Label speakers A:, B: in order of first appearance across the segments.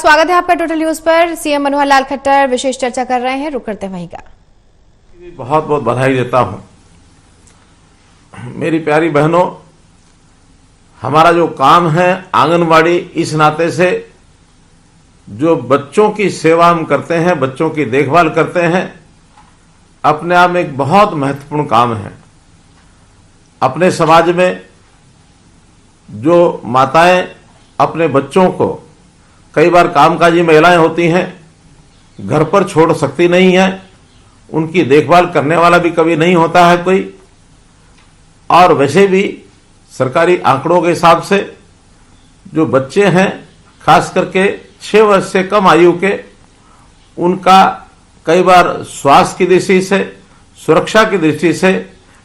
A: स्वागत है आपका टोटल न्यूज पर। सीएम मनोहर लाल खट्टर विशेष चर्चा कर रहे हैं, रुक करते हैं वहीं का।
B: बहुत बहुत बधाई देता हूं। मेरी प्यारी बहनों, हमारा जो काम है आंगनवाड़ी, इस नाते से जो बच्चों की सेवा हम करते हैं, बच्चों की देखभाल करते हैं, अपने आप में एक बहुत महत्वपूर्ण काम है। अपने समाज में जो माताएं अपने बच्चों को, कई बार कामकाजी महिलाएं होती हैं, घर पर छोड़ सकती नहीं है, उनकी देखभाल करने वाला भी कभी नहीं होता है कोई। और वैसे भी सरकारी आंकड़ों के हिसाब से जो बच्चे हैं, खास करके 6 वर्ष से कम आयु के, उनका कई बार स्वास्थ्य की दृष्टि से, सुरक्षा की दृष्टि से,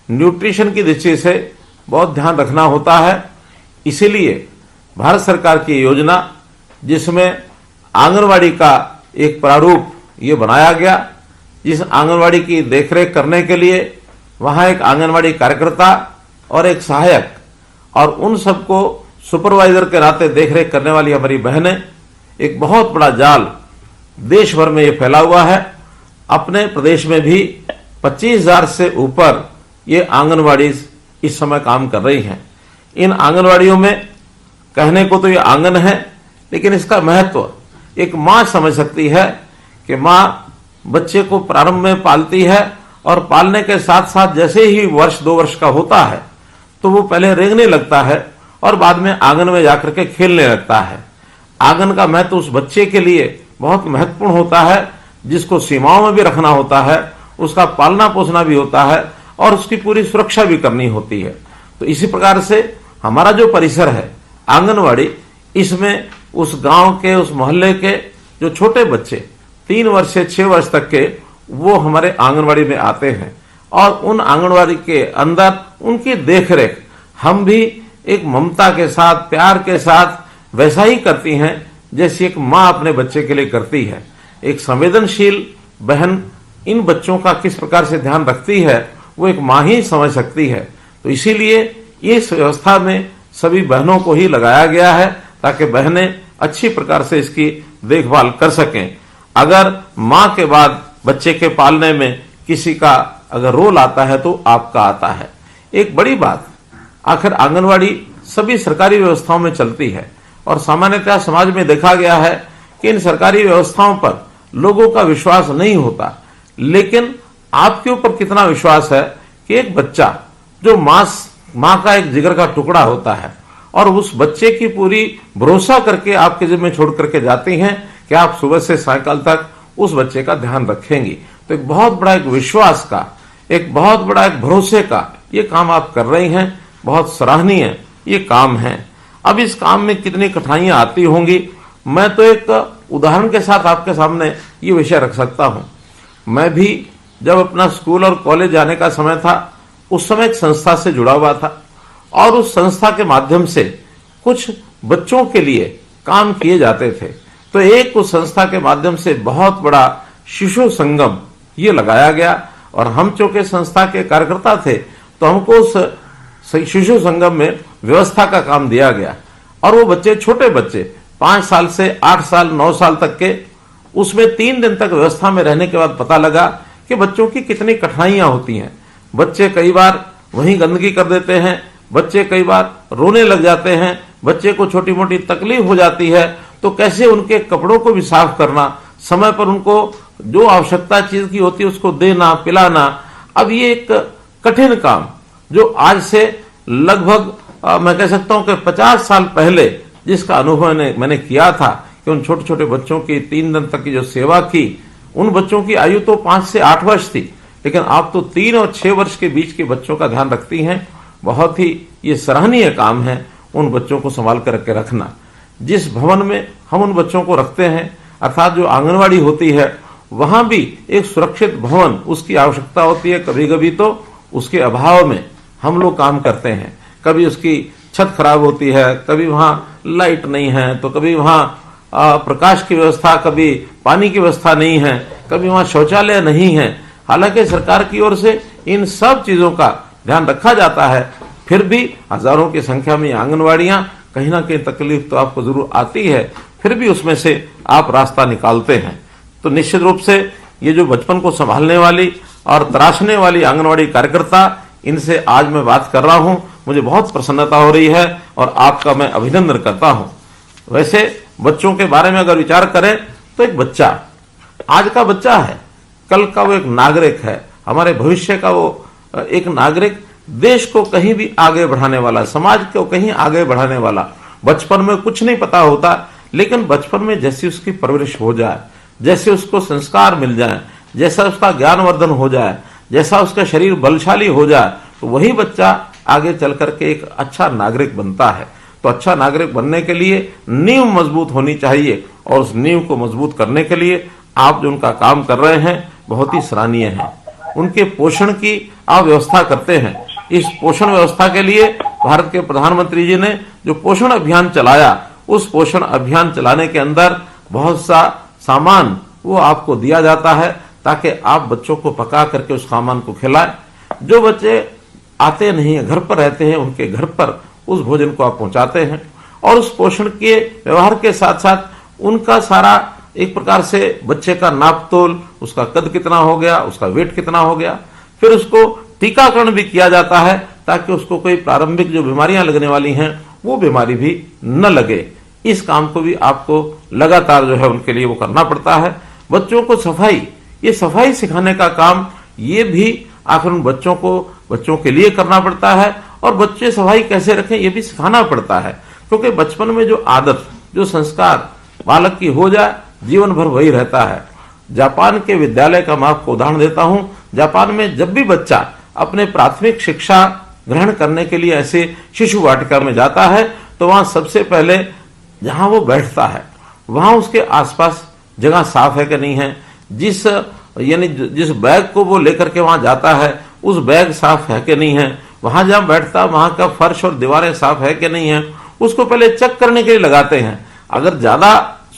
B: न्यूट्रिशन की दृष्टि से बहुत ध्यान रखना होता है। इसीलिए भारत सरकार की योजना, जिसमें आंगनवाड़ी का एक प्रारूप ये बनाया गया, जिस आंगनवाड़ी की देखरेख करने के लिए वहां एक आंगनवाड़ी कार्यकर्ता और एक सहायक और उन सबको सुपरवाइजर के नाते देखरेख करने वाली हमारी बहनें, एक बहुत बड़ा जाल देश भर में ये फैला हुआ है। अपने प्रदेश में भी 25,000 से ऊपर ये आंगनवाड़ी इस समय काम कर रही हैं। इन आंगनवाड़ियों में कहने को तो ये आंगन है, लेकिन इसका महत्व एक मां समझ सकती है कि मां बच्चे को प्रारंभ में पालती है और पालने के साथ साथ जैसे ही वर्ष 2 वर्ष का होता है तो वो पहले रेंगने लगता है और बाद में आंगन में जाकर के खेलने लगता है। आंगन का महत्व उस बच्चे के लिए बहुत महत्वपूर्ण होता है, जिसको सीमाओं में भी रखना होता है, उसका पालना पोसना भी होता है और उसकी पूरी सुरक्षा भी करनी होती है। तो इसी प्रकार से हमारा जो परिसर है आंगनवाड़ी, इसमें उस गांव के, उस मोहल्ले के जो छोटे बच्चे 3 वर्ष से 6 वर्ष तक के, वो हमारे आंगनवाड़ी में आते हैं और उन आंगनवाड़ी के अंदर उनकी देखरेख हम भी एक ममता के साथ, प्यार के साथ वैसा ही करती हैं जैसे एक मां अपने बच्चे के लिए करती है। एक संवेदनशील बहन इन बच्चों का किस प्रकार से ध्यान रखती है, वो एक मां ही समझ सकती है। तो इसीलिए इस व्यवस्था में सभी बहनों को ही लगाया गया है ताकि बहनें अच्छी प्रकार से इसकी देखभाल कर सकें। अगर मां के बाद बच्चे के पालने में किसी का अगर रोल आता है तो आपका आता है। एक बड़ी बात, आखिर आंगनवाड़ी सभी सरकारी व्यवस्थाओं में चलती है और सामान्यतः समाज में देखा गया है कि इन सरकारी व्यवस्थाओं पर लोगों का विश्वास नहीं होता। लेकिन आपके ऊपर कितना विश्वास है कि एक बच्चा जो मां का एक जिगर का टुकड़ा होता है और उस बच्चे की पूरी भरोसा करके आपके जिम्मे छोड़ करके जाती हैं कि आप सुबह से सायकाल तक उस बच्चे का ध्यान रखेंगी। तो एक बहुत बड़ा एक विश्वास का, एक बहुत बड़ा एक भरोसे का ये काम आप कर रही हैं। बहुत सराहनीय ये काम है। अब इस काम में कितनी कठिनाइयां आती होंगी, मैं तो एक उदाहरण के साथ आपके सामने ये विषय रख सकता हूं। मैं भी जब अपना स्कूल और कॉलेज जाने का समय था, उस समय एक संस्था से जुड़ा हुआ था और उस संस्था के माध्यम से कुछ बच्चों के लिए काम किए जाते थे। तो एक उस संस्था के माध्यम से बहुत बड़ा शिशु संगम ये लगाया गया और हम चूंकि संस्था के कार्यकर्ता थे तो हमको उस शिशु संगम में व्यवस्था का काम दिया गया और वो बच्चे, छोटे बच्चे 5 साल से 8 साल 9 साल तक के, उसमें 3 दिन तक व्यवस्था में रहने के बाद पता लगा कि बच्चों की कितनी कठिनाइयां होती हैं। बच्चे कई बार वहीं गंदगी कर देते हैं, बच्चे कई बार रोने लग जाते हैं, बच्चे को छोटी मोटी तकलीफ हो जाती है, तो कैसे उनके कपड़ों को भी साफ करना, समय पर उनको जो आवश्यकता चीज की होती है उसको देना, पिलाना। अब ये एक कठिन काम जो आज से लगभग मैं कह सकता हूं कि 50 साल पहले जिसका अनुभव मैंने किया था कि उन छोटे छोटे बच्चों की 3 दिन तक की जो सेवा की, उन बच्चों की आयु तो 5 से 8 वर्ष थी, लेकिन आप तो 3 और 6 वर्ष के बीच के बच्चों का ध्यान रखती हैं। बहुत ही ये सराहनीय काम है उन बच्चों को संभाल कर के रखना। जिस भवन में हम उन बच्चों को रखते हैं, अर्थात जो आंगनवाड़ी होती है, वहां भी एक सुरक्षित भवन उसकी आवश्यकता होती है। कभी कभी तो उसके अभाव में हम लोग काम करते हैं, कभी उसकी छत खराब होती है, कभी वहां लाइट नहीं है, तो कभी वहां प्रकाश की व्यवस्था, कभी पानी की व्यवस्था नहीं है, कभी वहां शौचालय नहीं है। हालांकि सरकार की ओर से इन सब चीजों का ध्यान रखा जाता है, फिर भी हजारों की संख्या में आंगनवाड़ियां, कहीं ना कहीं तकलीफ तो आपको जरूर आती है। फिर भी उसमें से आप रास्ता निकालते हैं। तो निश्चित रूप से ये जो बचपन को संभालने वाली और तराशने वाली आंगनवाड़ी कार्यकर्ता, इनसे आज मैं बात कर रहा हूं, मुझे बहुत प्रसन्नता हो रही है और आपका मैं अभिनंदन करता हूं। वैसे बच्चों के बारे में अगर विचार करें तो एक बच्चा आज का बच्चा है, कल का वो एक नागरिक है, हमारे भविष्य का वो एक नागरिक, देश को कहीं भी आगे बढ़ाने वाला, समाज को कहीं आगे बढ़ाने वाला। बचपन में कुछ नहीं पता होता, लेकिन बचपन में जैसी उसकी परवरिश हो जाए, जैसे उसको संस्कार मिल जाए, जैसा उसका ज्ञानवर्धन हो जाए, जैसा उसका शरीर बलशाली हो जाए, तो वही बच्चा आगे चल करके एक अच्छा नागरिक बनता है। तो अच्छा नागरिक बनने के लिए नींव मजबूत होनी चाहिए, और उस नींव को मजबूत करने के लिए आप जो उनका काम कर रहे हैं बहुत ही सराहनीय है। उनके पोषण की आप व्यवस्था करते हैं। इस पोषण व्यवस्था के लिए भारत के प्रधानमंत्री जी ने जो पोषण अभियान चलाया, उस पोषण अभियान चलाने के अंदर बहुत सा सामान वो आपको दिया जाता है ताकि आप बच्चों को पका करके उस सामान को खिलाएं। जो बच्चे आते नहीं है, घर पर रहते हैं, उनके घर पर उस भोजन को आप पहुंचाते हैं, और उस पोषण के व्यवहार के साथ साथ उनका सारा एक प्रकार से बच्चे का नाप तोल, उसका कद कितना हो गया, उसका वेट कितना हो गया, फिर उसको टीकाकरण भी किया जाता है ताकि उसको कोई प्रारंभिक जो बीमारियां लगने वाली हैं वो बीमारी भी न लगे। इस काम को भी आपको लगातार जो है उनके लिए वो करना पड़ता है। बच्चों को सफाई, ये सफाई सिखाने का काम ये भी आखिर उन बच्चों के लिए करना पड़ता है, और बच्चे सफाई कैसे रखें ये भी सिखाना पड़ता है, क्योंकि बचपन में जो आदत, जो संस्कार बालक की हो जाए, जीवन भर वही रहता है। जापान के विद्यालय का मैं आपको उदाहरण देता हूं। जापान में जब भी बच्चा अपने प्राथमिक शिक्षा ग्रहण करने के लिए ऐसे शिशु वाटिका में जाता है, तो वहां सबसे पहले जहां वो बैठता है वहां उसके आसपास जगह साफ है कि नहीं है, जिस बैग को वो लेकर के वहां जाता है उस बैग साफ है कि नहीं है, वहां जहां बैठता वहां का फर्श और दीवारें साफ है कि नहीं है, उसको पहले चेक करने के लिए लगाते हैं। अगर ज्यादा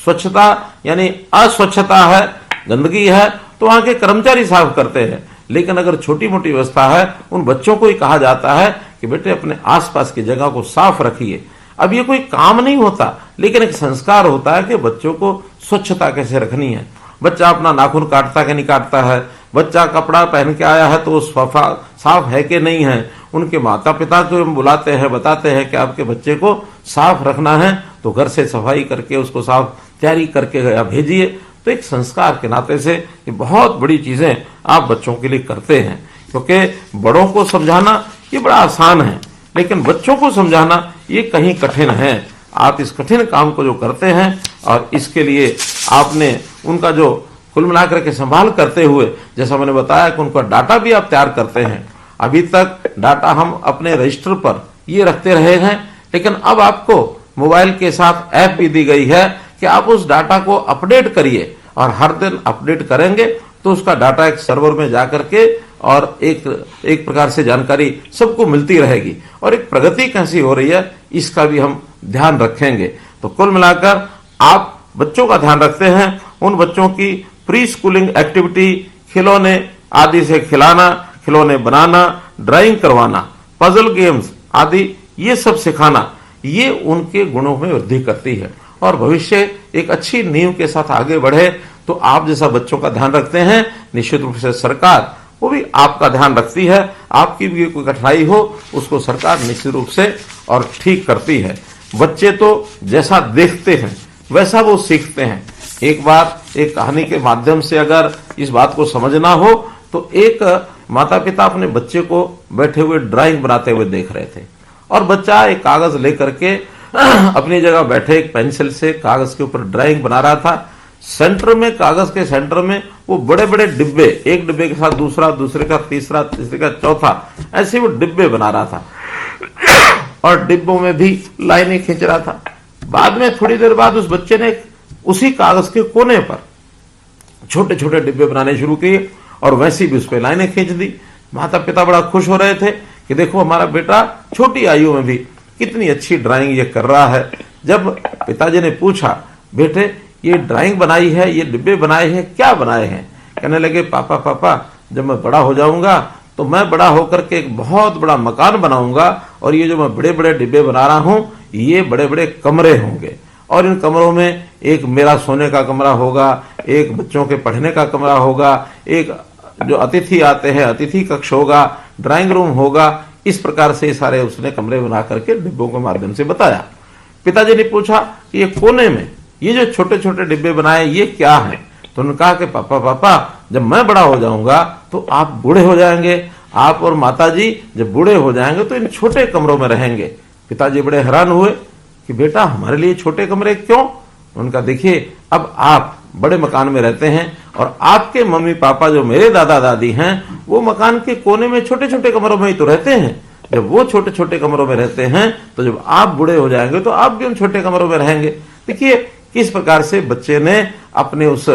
B: स्वच्छता यानी अस्वच्छता है, गंदगी है, तो वहां के कर्मचारी साफ करते हैं। लेकिन अगर छोटी मोटी व्यवस्था है, उन बच्चों को ही कहा जाता है कि बेटे अपने आसपास की जगह को साफ रखिए। अब ये कोई काम नहीं होता, लेकिन एक संस्कार होता है कि बच्चों को स्वच्छता कैसे रखनी है। बच्चा अपना नाखून काटता कि नहीं काटता है, बच्चा कपड़ा पहन के आया है तो वो साफ है कि नहीं है। उनके माता पिता को हम बुलाते हैं, बताते हैं कि आपके बच्चे को साफ रखना है तो घर से सफाई करके उसको साफ तैयारी करके भेजिए। तो एक संस्कार के नाते से ये बहुत बड़ी चीजें आप बच्चों के लिए करते हैं, क्योंकि बड़ों को समझाना ये बड़ा आसान है, लेकिन बच्चों को समझाना ये कहीं कठिन है। आप इस कठिन काम को जो करते हैं और इसके लिए आपने उनका जो कुल मिलाकर के संभाल करते हुए, जैसा मैंने बताया कि उनका डाटा भी आप तैयार करते हैं। अभी तक डाटा हम अपने रजिस्टर पर ये रखते रहे हैं, लेकिन अब आपको मोबाइल के साथ ऐप भी दी गई है कि आप उस डाटा को अपडेट करिए, और हर दिन अपडेट करेंगे तो उसका डाटा एक सर्वर में जाकर के और एक प्रकार से जानकारी सबको मिलती रहेगी, और एक प्रगति कैसी हो रही है इसका भी हम ध्यान रखेंगे। तो कुल मिलाकर आप बच्चों का ध्यान रखते हैं, उन बच्चों की प्री स्कूलिंग एक्टिविटी, खिलौने आदि से खिलाना, खिलौने बनाना, ड्राइंग करवाना, पजल गेम्स आदि ये सब सिखाना, ये उनके गुणों में वृद्धि करती है, और भविष्य एक अच्छी नींव के साथ आगे बढ़े। तो आप जैसा बच्चों का ध्यान रखते हैं, निश्चित रूप से सरकार वो भी आपका ध्यान रखती है। आपकी भी कोई कठिनाई हो उसको सरकार निश्चित रूप से और ठीक करती है। बच्चे तो जैसा देखते हैं वैसा वो सीखते हैं। एक बार एक कहानी के माध्यम से अगर इस बात को समझना हो तो एक माता पिता अपने बच्चे को बैठे हुए ड्राइंग बनाते हुए देख रहे थे, और बच्चा एक कागज लेकर के अपनी जगह बैठे एक पेंसिल से कागज के ऊपर ड्राइंग बना रहा था। सेंटर में, कागज के सेंटर में वो बड़े बड़े डिब्बे, एक डिब्बे के साथ दूसरा, दूसरे का तीसरा, तीसरे का चौथा, ऐसे वो डिब्बे बना रहा था, और डिब्बों में भी लाइनें खींच रहा था। बाद में थोड़ी देर बाद उस बच्चे ने उसी कागज के कोने पर छोटे छोटे डिब्बे बनाने शुरू किए, और वैसी भी उस पर लाइनें खींच दी। माता पिता बड़ा खुश हो रहे थे कि देखो हमारा बेटा छोटी आयु में भी कितनी अच्छी ड्राइंग ये कर रहा है। जब पिताजी ने पूछा, बेटे ये ड्राइंग बनाई है, ये डिब्बे बनाए हैं, क्या बनाए हैं? कहने लगे, पापा जब मैं बड़ा हो जाऊंगा तो मैं बड़ा होकर के एक बहुत बड़ा मकान बनाऊंगा, और ये जो मैं बड़े बड़े डिब्बे बना रहा हूं ये बड़े बड़े कमरे होंगे, और इन कमरों में एक मेरा सोने का कमरा होगा, एक बच्चों के पढ़ने का कमरा होगा, एक जो अतिथि आते हैं अतिथि कक्ष होगा, ड्राइंग रूम होगा। इस प्रकार से सारे उसने कमरे बना करके डिब्बों के माध्यम से बताया। पिताजी ने पूछा कि ये कोने में ये जो छोटे छोटे डिब्बे बनाए ये क्या है? तो उन्होंने कहा कि पापा जब मैं बड़ा हो जाऊंगा तो आप बूढ़े हो जाएंगे, आप और माताजी जब बूढ़े हो जाएंगे तो इन छोटे कमरों में रहेंगे। पिताजी बड़े हैरान हुए कि बेटा हमारे लिए छोटे कमरे क्यों? उनका देखिए अब आप बड़े मकान में रहते हैं और आपके मम्मी पापा जो मेरे दादा दादी हैं वो मकान के कोने में छोटे छोटे कमरों में ही तो रहते हैं। जब वो छोटे छोटे कमरों में रहते हैं तो जब आप बूढ़े हो जाएंगे तो आप भी उन छोटे कमरों में रहेंगे। देखिए किस प्रकार से बच्चे ने अपने उस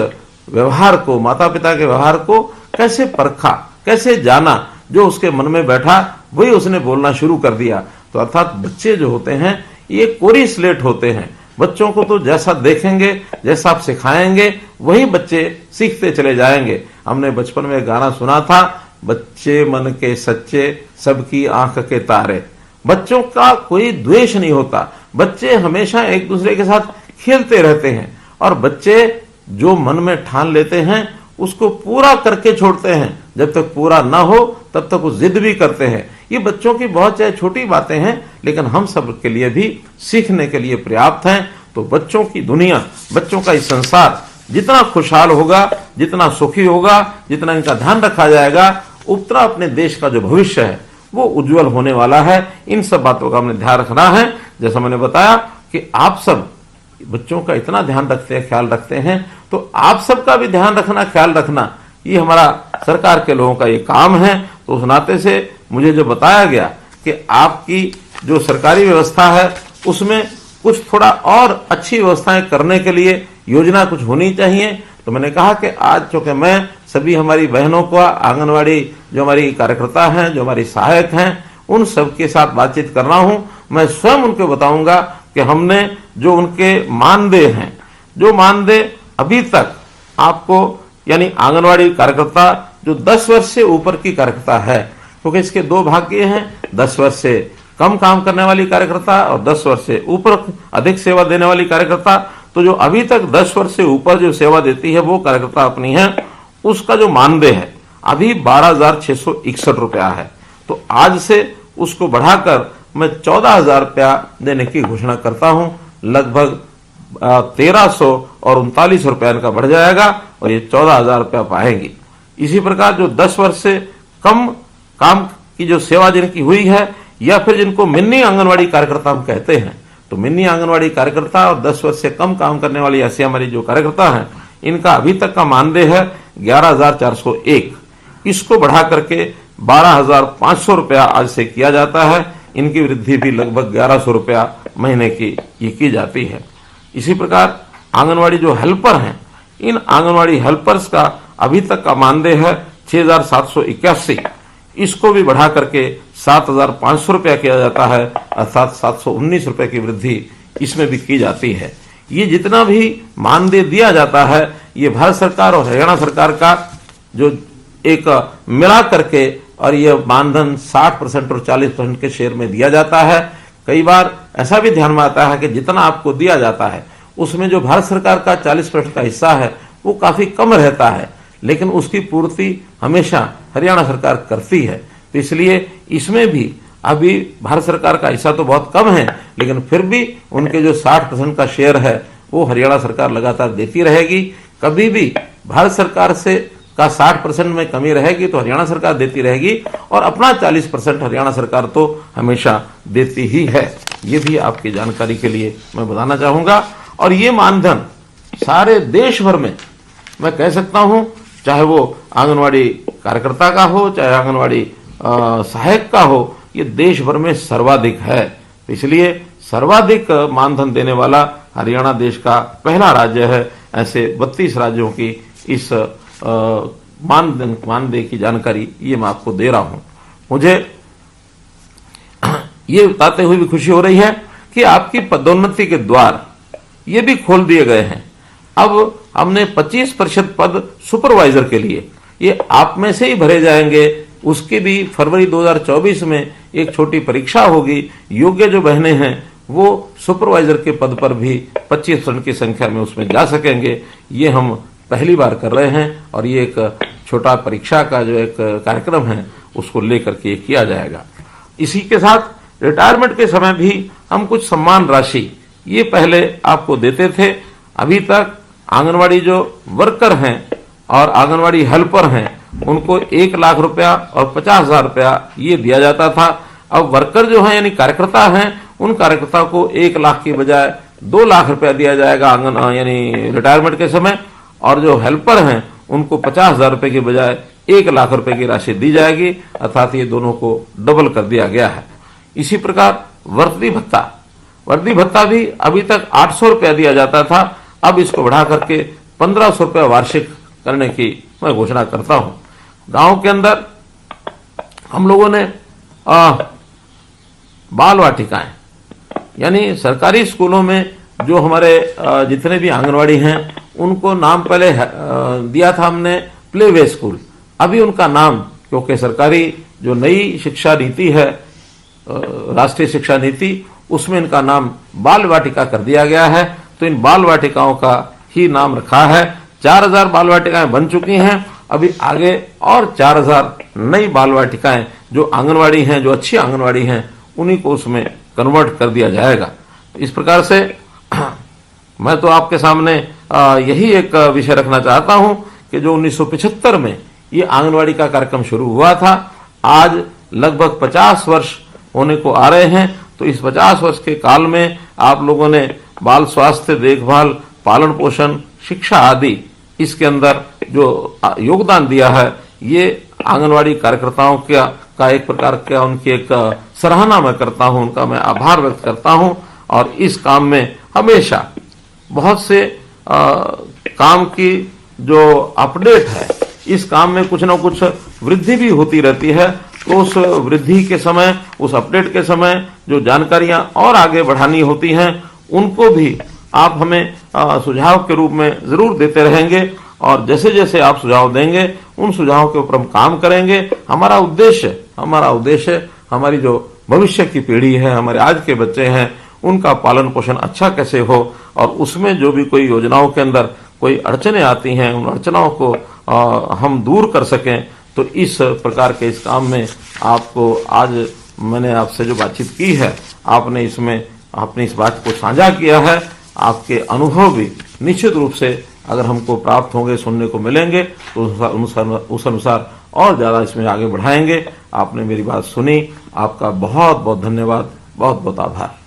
B: व्यवहार को, माता पिता के व्यवहार को कैसे परखा, कैसे जाना, जो उसके मन में बैठा वही उसने बोलना शुरू कर दिया। तो अर्थात बच्चे जो होते हैं ये कोरी स्लेट होते हैं। बच्चों को तो जैसा देखेंगे, जैसा आप सिखाएंगे वही बच्चे सीखते चले जाएंगे। हमने बचपन में गाना सुना था, बच्चे मन के सच्चे सबकी आंख के तारे। बच्चों का कोई द्वेष नहीं होता, बच्चे हमेशा एक दूसरे के साथ खेलते रहते हैं और बच्चे जो मन में ठान लेते हैं उसको पूरा करके छोड़ते हैं। जब तक पूरा ना हो तब तक वो जिद भी करते हैं। ये बच्चों की बहुत चाहे छोटी बातें हैं लेकिन हम सब के लिए भी सीखने के लिए पर्याप्त हैं। तो बच्चों की दुनिया, बच्चों का इस संसार जितना खुशहाल होगा, जितना सुखी होगा, जितना इनका ध्यान रखा जाएगा, उतना अपने देश का जो भविष्य है वो उज्जवल होने वाला है। इन सब बातों का हमने ध्यान रखना है। जैसा मैंने बताया कि आप सब बच्चों का इतना ध्यान रखते हैं, ख्याल रखते हैं, तो आप सबका भी ध्यान रखना, ख्याल रखना, ये हमारा सरकार के लोगों का ये काम है। तो उस नाते से मुझे जो बताया गया कि आपकी जो सरकारी व्यवस्था है उसमें कुछ थोड़ा और अच्छी व्यवस्थाएं करने के लिए योजना कुछ होनी चाहिए। तो मैंने कहा कि आज चूंकि मैं सभी हमारी बहनों को, आंगनवाड़ी जो हमारी कार्यकर्ता हैं, जो हमारी सहायक हैं, उन सबके साथ बातचीत कर रहा हूं, मैं स्वयं उनको बताऊंगा कि हमने जो उनके मानदेय हैं, जो मानदेय अभी तक आपको यानी आंगनवाड़ी कार्यकर्ता जो 10 वर्ष से ऊपर की कार्यकर्ता है, क्योंकि इसके दो भाग ये हैं, 10 वर्ष से कम काम करने वाली कार्यकर्ता और 10 वर्ष से ऊपर अधिक सेवा देने वाली कार्यकर्ता। तो जो अभी तक 10 वर्ष से ऊपर जो सेवा देती है वो कार्यकर्ता अपनी है, उसका जो मानदेय है अभी 12,661 रुपया है। तो आज से उसको बढ़ाकर मैं 14,000 रुपया देने की घोषणा करता हूं। लगभग 1,300 और 39 रुपया इनका बढ़ जाएगा और ये 14,000 रुपया पाएंगी। इसी प्रकार जो 10 वर्ष से कम काम की जो सेवा जिनकी हुई है या फिर जिनको मिनी आंगनवाड़ी कार्यकर्ता हम कहते हैं, तो मिनी आंगनवाड़ी कार्यकर्ता और 10 वर्ष से कम काम करने वाली ऐसी हमारी जो कार्यकर्ता हैं, इनका अभी तक का मानदेय है 11,401। इसको बढ़ा करके 12,500 रुपया आज से किया जाता है। इनकी वृद्धि भी लगभग 1,100 रुपया महीने की ये की जाती है। इसी प्रकार आंगनवाड़ी जो हेल्पर हैं, इन आंगनवाड़ी हेल्पर्स का अभी तक का मानदेय है 6,781। इसको भी बढ़ा करके 7,500 रुपया किया जाता है, अर्थात 719 रुपए की वृद्धि इसमें भी की जाती है। ये जितना भी मानदेय दिया जाता है ये भारत सरकार और हरियाणा सरकार का जो एक मिला करके, और ये मानधन 60% और 40% के शेयर में दिया जाता है। कई बार ऐसा भी ध्यान में आता है कि जितना आपको दिया जाता है उसमें जो भारत सरकार का 40% का हिस्सा है वो काफी कम रहता है, लेकिन उसकी पूर्ति हमेशा हरियाणा सरकार करती है। तो इसलिए इसमें भी अभी भारत सरकार का हिस्सा तो बहुत कम है, लेकिन फिर भी उनके जो 60% का शेयर है वो हरियाणा सरकार लगातार देती रहेगी। कभी भी भारत सरकार से का 60% में कमी रहेगी तो हरियाणा सरकार देती रहेगी, और अपना 40% हरियाणा सरकार तो हमेशा देती ही है। ये भी आपकी जानकारी के लिए मैं बताना चाहूंगा। और ये मानधन सारे देश भर में मैं कह सकता हूं, चाहे वो आंगनवाड़ी कार्यकर्ता का हो, चाहे आंगनवाड़ी सहायक का हो, ये देश भर में सर्वाधिक है। तो सर्वाधिक मानधन देने वाला हरियाणा देश का पहला राज्य है। ऐसे 32 राज्यों की इस मानदेय की जानकारी ये मैं आपको दे रहा हूं। मुझे ये बताते हुए भी खुशी हो रही है कि आपकी पदोन्नति के द्वार ये भी खोल दिए गए हैं। अब हमने 25% पद सुपरवाइजर के लिए ये आप में से ही भरे जाएंगे। उसकी भी फरवरी 2024 में एक छोटी परीक्षा होगी। योग्य जो बहनें हैं वो सुपरवाइजर के पद पर भी 25% की संख्या में उसमें जा सकेंगे। ये हम पहली बार कर रहे हैं और ये एक छोटा परीक्षा का जो एक कार्यक्रम है उसको लेकर के किया जाएगा। इसी के साथ रिटायरमेंट के समय भी हम कुछ सम्मान राशि ये पहले आपको देते थे। अभी तक आंगनवाड़ी जो वर्कर हैं और आंगनवाड़ी हेल्पर हैं उनको 1 लाख रुपया और 50,000 रुपया ये दिया जाता था। अब वर्कर जो हैं यानी कार्यकर्ता हैं उन कार्यकर्ता को 1 लाख की बजाय 2 लाख रुपया दिया जाएगा यानी रिटायरमेंट के समय, और जो हेल्पर हैं उनको 50,000 रुपए की बजाय 1 लाख रुपए की राशि दी जाएगी, अर्थात ये दोनों को डबल कर दिया गया है। इसी प्रकार वर्दी भत्ता भी अभी तक 800 रुपया दिया जाता था, अब इसको बढ़ा करके 1500 रुपया वार्षिक करने की मैं घोषणा करता हूं। गांव के अंदर हम लोगों ने बाल वाटिकाएं यानी सरकारी स्कूलों में जो हमारे जितने भी आंगनवाड़ी हैं उनको नाम पहले दिया था हमने प्ले वे स्कूल। अभी उनका नाम, क्योंकि सरकारी जो नई शिक्षा नीति है राष्ट्रीय शिक्षा नीति, उसमें इनका नाम बाल वाटिका कर दिया गया है, तो इन बाल वाटिकाओं का ही नाम रखा है। 4000 बाल वाटिकाएं बन चुकी हैं, अभी आगे और 4000 नई बाल वाटिकाएं जो आंगनवाड़ी हैं, जो अच्छी आंगनवाड़ी हैं, उन्हीं को उसमें कन्वर्ट कर दिया जाएगा। इस प्रकार से मैं तो आपके सामने यही एक विषय रखना चाहता हूं कि जो 1975 में ये आंगनवाड़ी का कार्यक्रम शुरू हुआ था, आज लगभग 50 वर्ष होने को आ रहे हैं। तो इस 50 वर्ष के काल में आप लोगों ने बाल स्वास्थ्य देखभाल, पालन पोषण, शिक्षा आदि इसके अंदर जो योगदान दिया है, ये आंगनवाड़ी कार्यकर्ताओं का एक प्रकार का उनकी एक सराहना मैं करता हूं, उनका मैं आभार व्यक्त करता हूं। और इस काम में हमेशा बहुत से काम की जो अपडेट है, इस काम में कुछ न कुछ वृद्धि भी होती रहती है। तो उस वृद्धि के समय, उस अपडेट के समय जो जानकारियां और आगे बढ़ानी होती हैं, उनको भी आप हमें सुझाव के रूप में जरूर देते रहेंगे। और जैसे जैसे आप सुझाव देंगे उन सुझावों के ऊपर हम काम करेंगे। हमारा उद्देश्य हमारी जो भविष्य की पीढ़ी है, हमारे आज के बच्चे हैं, उनका पालन पोषण अच्छा कैसे हो, और उसमें जो भी कोई योजनाओं के अंदर कोई अड़चने आती हैं, उन अड़चनों को हम दूर कर सकें। तो इस प्रकार के इस काम में आपको आज मैंने आपसे जो बातचीत की है, आपने इसमें अपनी इस बात को साझा किया है। आपके अनुभव भी निश्चित रूप से अगर हमको प्राप्त होंगे, सुनने को मिलेंगे, तो उस अनुसार और ज्यादा इसमें आगे बढ़ाएंगे। आपने मेरी बात सुनी, आपका बहुत बहुत धन्यवाद, बहुत बहुत आभार।